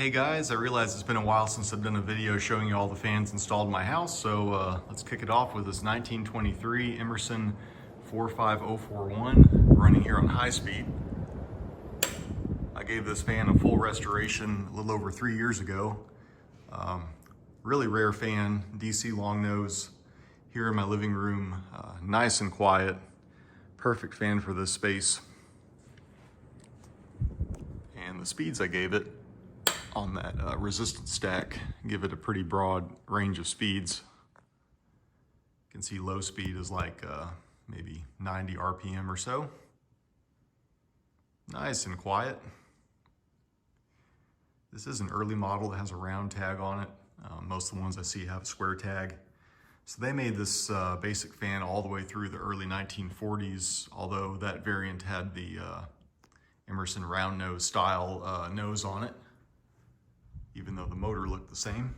Hey guys, I realize it's been a while since I've done a video showing you all the fans installed in my house, so let's kick it off with this 1923 Emerson 45041 running here on high speed. I gave this fan a full restoration a little over 3 years ago. Really rare fan, DC Longnose, here in my living room, nice and quiet, perfect fan for this space. And the speeds I gave it on that resistance stack give it a pretty broad range of speeds. You can see low speed is like maybe 90 RPM or so. Nice and quiet. This is an early model that has a round tag on it. Most of the ones I see have a square tag. So they made this basic fan all the way through the early 1940s, although that variant had the Emerson round nose style nose on it, even though the motor looked the same.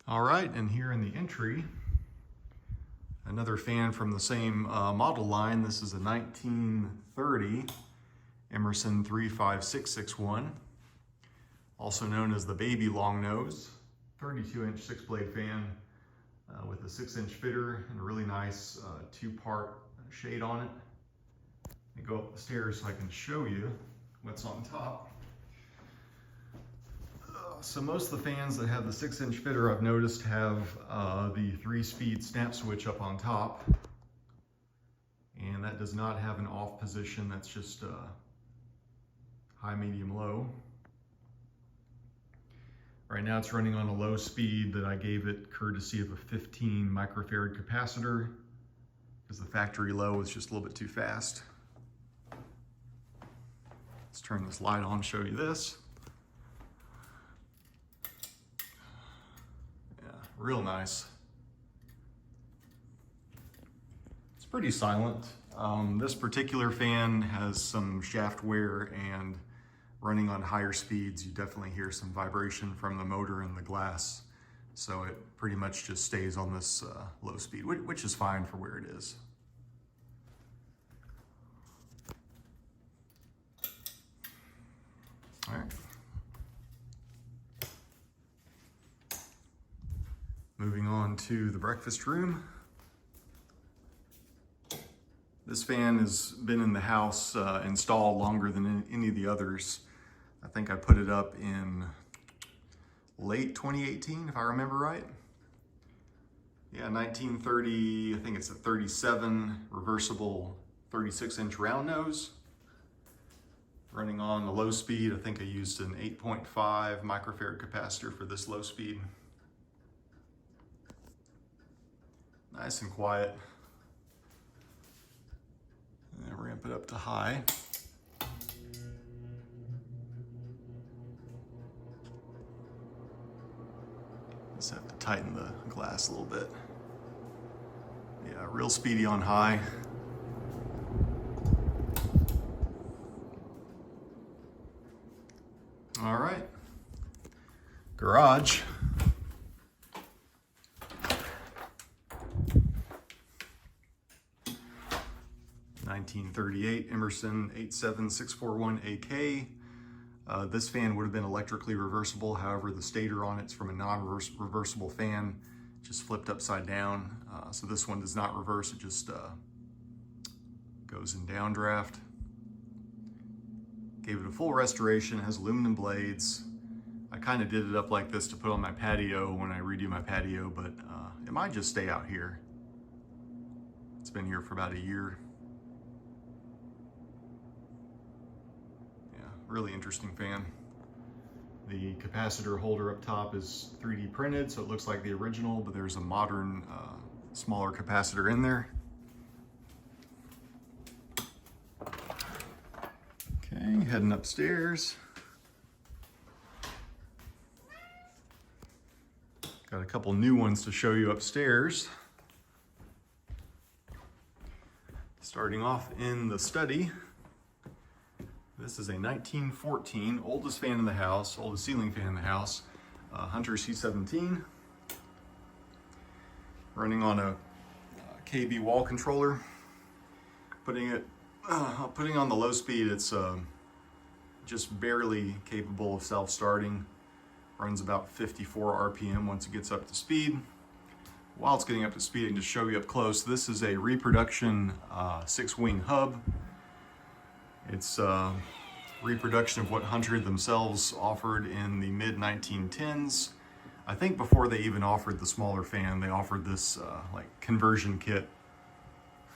All right, and here in the entry, another fan from the same model line. This is a 1930 Emerson 35661, also known as the baby Longnose, 32-inch 6-blade fan with a 6-inch fitter and a really nice 2-part shade on it. Let me go up the stairs so I can show you what's on top. So most of the fans that have the 6-inch fitter, I've noticed, have the 3-speed snap switch up on top. And that does not have an off position, that's just high, medium, low. Right now it's running on a low speed that I gave it courtesy of a 15 microfarad capacitor, because the factory low is just a little bit too fast. Let's turn this light on and show you this. Yeah, real nice. It's pretty silent. This particular fan has some shaft wear, and running on higher speeds, you definitely hear some vibration from the motor and the glass. So it pretty much just stays on this low speed, which is fine for where it is. All right. Moving on to the breakfast room. This fan has been in the house installed longer than any of the others. I think I put it up in late 2018, if I remember right. Yeah, 1930, I think it's a 37 reversible 36-inch round nose. Running on the low speed, I think I used an 8.5 microfarad capacitor for this low speed. Nice and quiet. And then ramp it up to high. Just have to tighten the glass a little bit. Yeah, real speedy on high. All right, garage. '38 Emerson 87641AK. This fan would have been electrically reversible. However, the stator on it's from a non-reversible fan, just flipped upside down. So this one does not reverse, it just goes in downdraft. Gave it a full restoration, it has aluminum blades. I kind of did it up like this to put on my patio when I redo my patio, but it might just stay out here. It's been here for about a year. Yeah, really interesting fan. The capacitor holder up top is 3D printed, so it looks like the original, but there's a modern, smaller capacitor in there. Okay, heading upstairs. Got a couple new ones to show you upstairs. Starting off in the study. This is a 1914, oldest fan in the house, oldest ceiling fan in the house, Hunter C17. Running on a KB wall controller. Putting on the low speed, it's just barely capable of self-starting. Runs about 54 RPM once it gets up to speed. While it's getting up to speed, I can just show you up close. This is a reproduction 6-wing hub. It's reproduction of what Hunter themselves offered in the mid-1910s. I think before they even offered the smaller fan, they offered this like conversion kit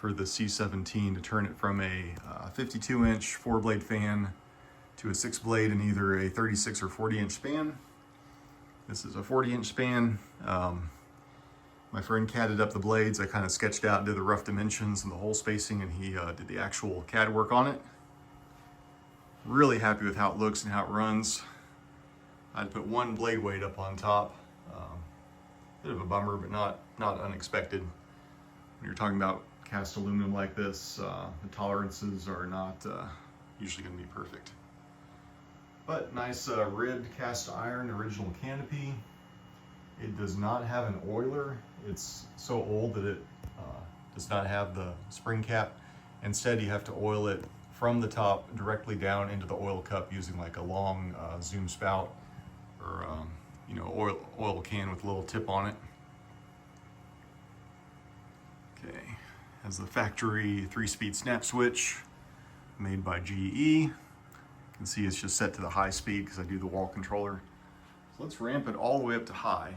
for the C17 to turn it from a 52-inch 4-blade fan to a 6-blade in either a 36 or 40-inch span. This is a 40-inch span. My friend CAD'd up the blades. I kind of sketched out, did the rough dimensions and the hole spacing, and he did the actual CAD work on it. Really happy with how it looks and how it runs. I'd put one blade weight up on top. Bit of a bummer, but not unexpected. When you're talking about cast aluminum like this, the tolerances are not usually going to be perfect. But nice ribbed cast iron original canopy. It does not have an oiler. It's so old that it does not have the spring cap. Instead, you have to oil it from the top directly down into the oil cup using like a long zoom spout or you know, oil can with a little tip on it. Okay, has the factory 3-speed snap switch made by GE. You can see it's just set to the high speed because I do the wall controller. So let's ramp it all the way up to high.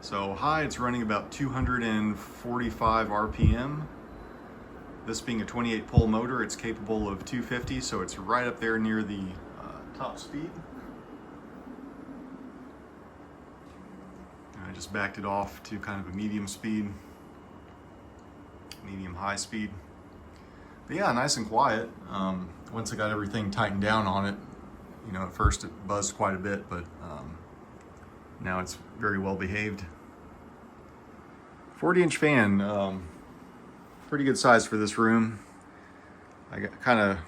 So high, it's running about 245 RPM. This being a 28 pole motor, it's capable of 250, so it's right up there near the top speed. And I just backed it off to kind of a medium speed, medium high speed. But yeah, nice and quiet. Once I got everything tightened down on it, you know, at first it buzzed quite a bit, but now it's very well behaved. 40-inch fan, pretty good size for this room. I got kind of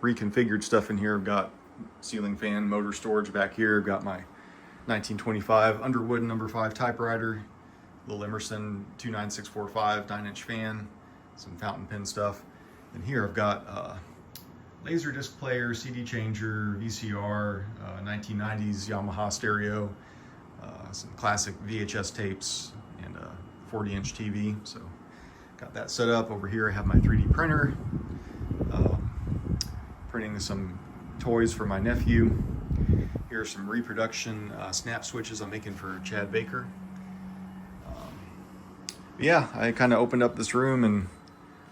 reconfigured stuff in here. I've got ceiling fan, motor storage back here. I've got my 1925 Underwood No. 5 typewriter, little Emerson 29645 9-inch fan, some fountain pen stuff. And here I've got laser disc player, CD changer, VCR, 1990s Yamaha stereo, some classic VHS tapes, and a 40-inch TV. So got that set up. Over here I have my 3D printer, printing some toys for my nephew. Here are some reproduction snap switches I'm making for Chad Baker. Yeah, I kind of opened up this room and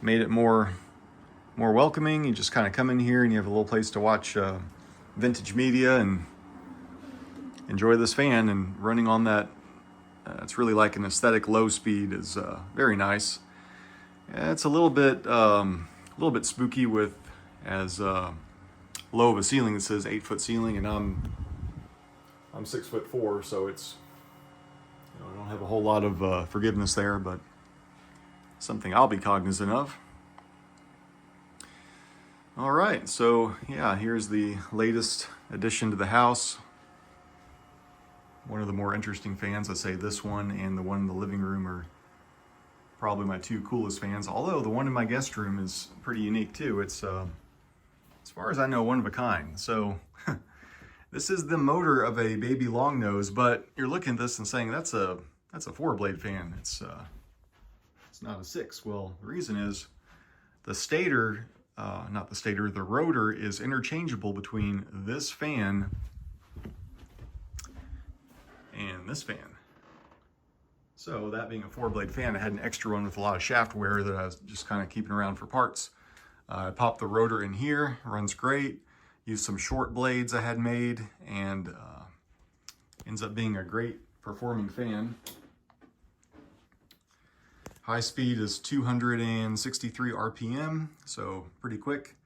made it more welcoming. You just kind of come in here and you have a little place to watch vintage media and enjoy this fan. And running on that, it's really like an aesthetic low speed is very nice. It's a little bit spooky with as low of a ceiling. It says 8-foot ceiling, and I'm 6'4", so it's, you know, I don't have a whole lot of forgiveness there, but something I'll be cognizant of. All right, so yeah, here's the latest addition to the house. One of the more interesting fans, I'd say this one and the one in the living room are probably my two coolest fans, although the one in my guest room is pretty unique too. It's, as far as I know, one of a kind. So this is the motor of a baby Longnose, but you're looking at this and saying that's a 4-blade fan. It's not a 6. Well, the reason is the stator, the rotor is interchangeable between this fan and this fan. So that being a 4-blade fan, I had an extra one with a lot of shaft wear that I was just kind of keeping around for parts. I popped the rotor in here, runs great. Used some short blades I had made, and ends up being a great performing fan. High speed is 263 RPM, so pretty quick.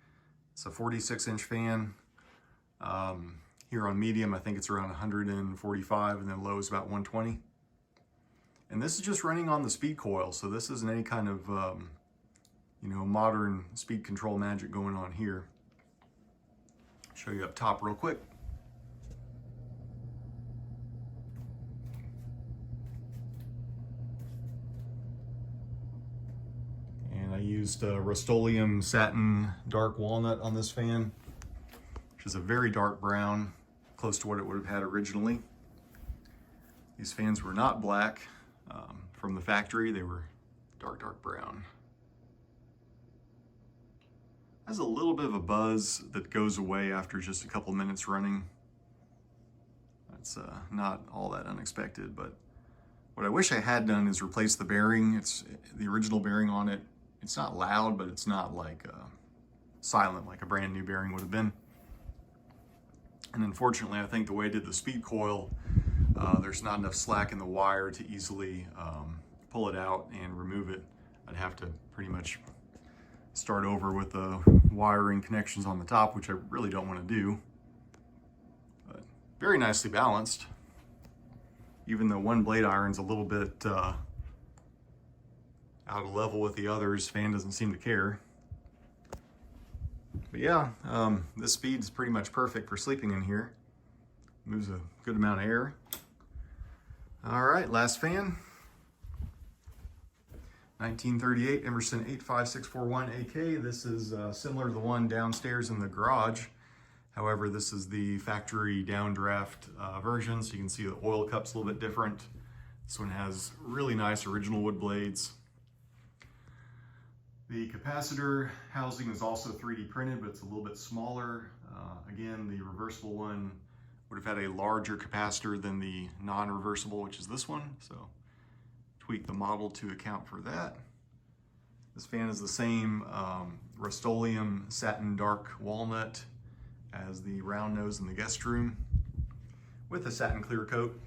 It's a 46-inch fan. Here on medium, I think it's around 145, and then low is about 120. And this is just running on the speed coil, so this isn't any kind of you know, modern speed control magic going on here. Show you up top real quick. used Rust-Oleum satin dark walnut on this fan, which is a very dark brown, close to what it would have had originally. These fans were not black from the factory, they were dark brown. Has a little bit of a buzz that goes away after just a couple minutes running. That's not all that unexpected, but what I wish I had done is replace the bearing. It's the original bearing on it. It's not loud, but it's not like silent like a brand new bearing would have been. And unfortunately, I think the way I did the speed coil, there's not enough slack in the wire to easily pull it out and remove it. I'd have to pretty much start over with the wiring connections on the top, which I really don't want to do. But very nicely balanced. Even though one blade iron's a little bit out of level with the others, fan doesn't seem to care. But yeah, this speed is pretty much perfect for sleeping in here. Moves a good amount of air. All right, last fan. 1938 Emerson 85641 AK. This is similar to the one downstairs in the garage. However, this is the factory downdraft version, so you can see the oil cup's a little bit different. This one has really nice original wood blades. The capacitor housing is also 3D printed, but it's a little bit smaller. Again, the reversible one would have had a larger capacitor than the non-reversible, which is this one. So tweak the model to account for that. This fan is the same Rust-Oleum satin dark walnut as the round nose in the guest room with a satin clear coat.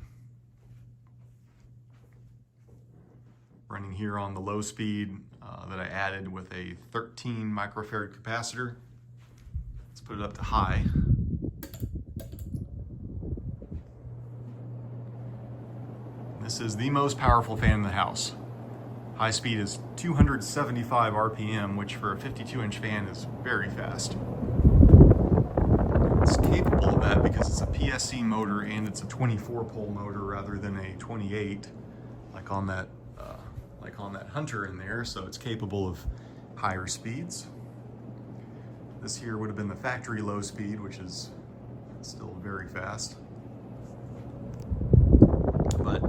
Running here on the low speed that I added with a 13 microfarad capacitor. Let's put it up to high. This is the most powerful fan in the house. High speed is 275 RPM, which for a 52-inch fan is very fast. It's capable of that because it's a PSC motor and it's a 24-pole motor rather than a 28, like on that Hunter in there. So it's capable of higher speeds. This here would have been the factory low speed, which is still very fast. But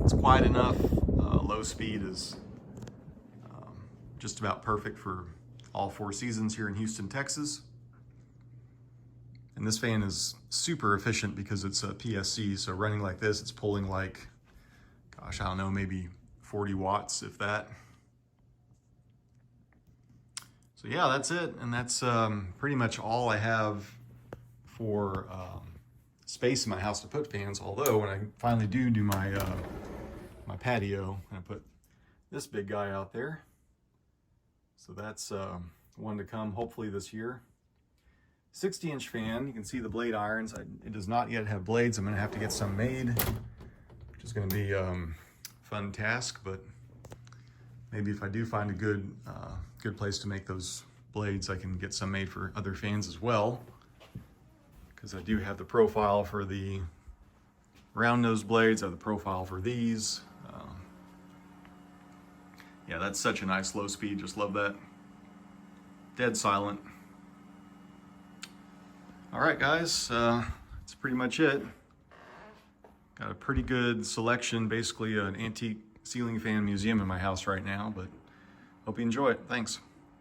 it's quiet enough. Low speed is just about perfect for all 4 seasons here in Houston, Texas. And this fan is super efficient because it's a PSC, so running like this, it's pulling like, gosh, I don't know, maybe 40 watts, if that. So yeah, that's it. And that's pretty much all I have for space in my house to put fans. Although when I finally do my my patio, I put this big guy out there. So that's one to come hopefully this year. 60-inch fan, you can see the blade irons. It does not yet have blades. I'm gonna have to get some made, which is gonna be fun task, but maybe if I do find a good place to make those blades, I can get some made for other fans as well, because I do have the profile for the round nose blades. I have the profile for these. Yeah, that's such a nice low speed. Just love that. Dead silent. All right, guys, that's pretty much it. Got a pretty good selection, basically an antique ceiling fan museum in my house right now, but hope you enjoy it. Thanks.